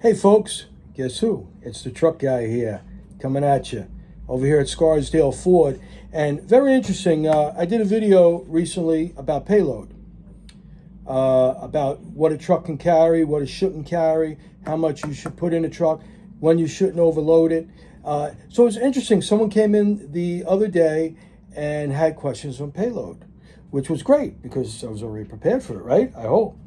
Hey folks, guess who? It's the truck guy here, coming at you over here at Scarsdale Ford. And very interesting, I did a video recently about Payload, about what a truck can carry, what it shouldn't carry, how much you should put in a truck, when you shouldn't overload it. So it's interesting, someone came in the other day and had questions on Payload, which was great because I was already prepared for it, right? I hope.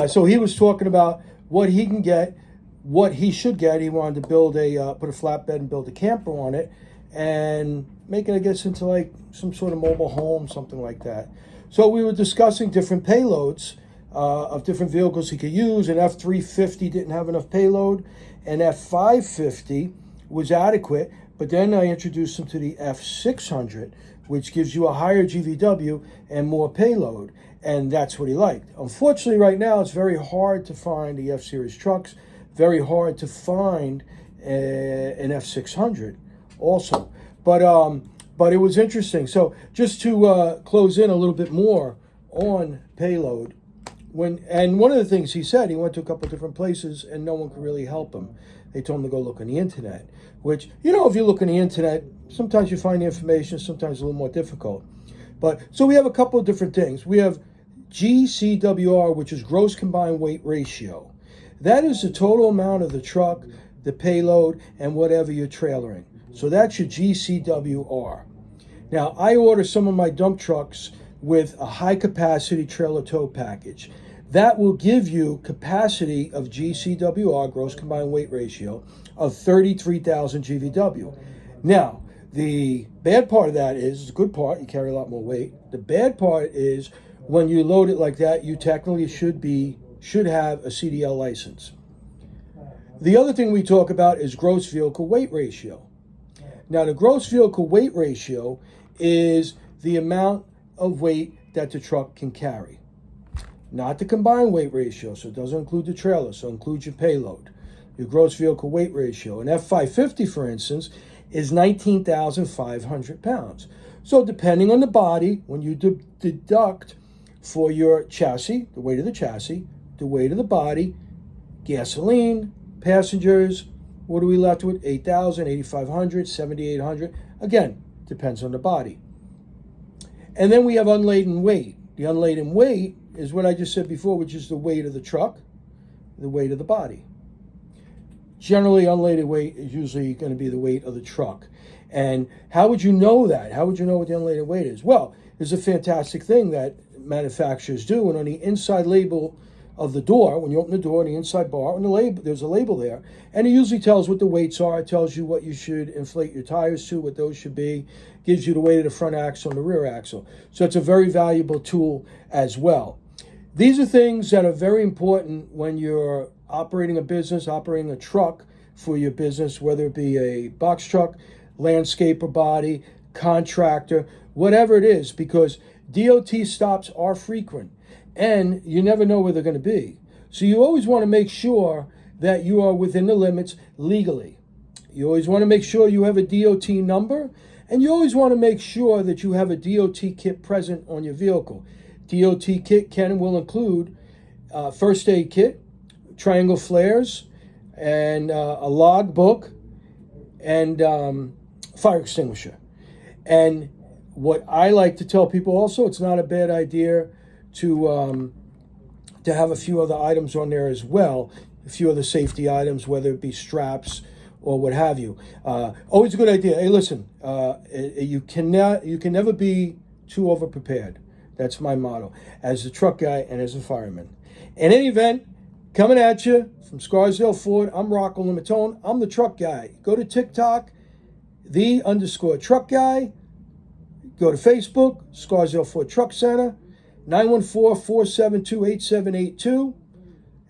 So he was talking about what he can get, what he should get. He wanted to build put a flatbed and build a camper on it and make it, I guess, into like some sort of mobile home, something like that. So we were discussing different payloads of different vehicles he could use. An F-350 didn't have enough payload. An F-550 was adequate, but then I introduced him to the F-600, which gives you a higher GVW and more payload, and that's what he liked. Unfortunately, right now, it's very hard to find the F-Series trucks, very hard to find an F-600 also. But it was interesting. So just to close in a little bit more on Payload, one of the things he said, he went to a couple of different places and no one could really help him. They told him to go look on the internet, which, if you look on the internet, sometimes you find the information, sometimes a little more difficult. But so we have a couple of different things. We have GCWR, which is gross combined weight ratio. That is the total amount of the truck, the payload, and whatever you're trailering. So that's your GCWR. Now, I order some of my dump trucks with a high capacity trailer tow package. That will give you capacity of GCWR, gross combined weight ratio, of 33,000 GVW. Now, the bad part of that is, the good part, you carry a lot more weight. The bad part is when you load it like that, you technically should have a CDL license. The other thing we talk about is gross vehicle weight ratio. Now, the gross vehicle weight ratio is the amount of weight that the truck can carry, not the combined weight ratio. So it doesn't include the trailer, so it includes your payload. Your gross vehicle weight ratio. An F-550, for instance, is 19,500 pounds. So depending on the body, when you deduct for your chassis, the weight of the chassis, the weight of the body, gasoline, passengers, what are we left with? 8,000, 8,500, 7,800. Again, depends on the body. And then we have unladen weight. The unladen weight is what I just said before, which is the weight of the truck, the weight of the body. Generally, unladen weight is usually going to be the weight of the truck. And how would you know that? How would you know what the unladen weight is? Well, there's a fantastic thing that manufacturers do, and on the inside label of the door, when you open the door, on the inside bar, on the label, there's a label there, and it usually tells what the weights are. It tells you what you should inflate your tires to, what those should be, gives you the weight of the front axle and the rear axle. So it's a very valuable tool as well. These are things that are very important when you're operating a business, operating a truck for your business, whether it be a box truck, landscaper body, contractor, whatever it is, because DOT stops are frequent and you never know where they're going to be. So you always want to make sure that you are within the limits legally. You always want to make sure you have a DOT number, and you always want to make sure that you have a DOT kit present on your vehicle. DOT kit can and will include first aid kit, triangle flares, and a log book, and fire extinguisher. And what I like to tell people also, it's not a bad idea to have a few other items on there as well, a few other safety items, whether it be straps or what have you. Always a good idea. Hey, listen, you can never be too over-prepared. That's my motto as a truck guy and as a fireman. In any event, coming at you from Scarsdale Ford, I'm Rocco Limatone. I'm the truck guy. Go to TikTok, _truck guy. Go to Facebook, Scarsdale Ford Truck Center, 914-472-8782.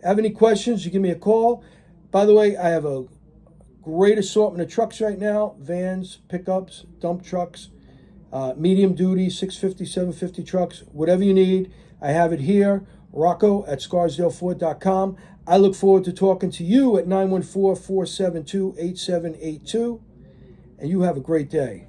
Have any questions, you give me a call. By the way, I have a great assortment of trucks right now, vans, pickups, dump trucks, medium duty, 650, 750 trucks, whatever you need. I have it here, Rocco at scarsdaleford.com. I look forward to talking to you at 914-472-8782. And you have a great day.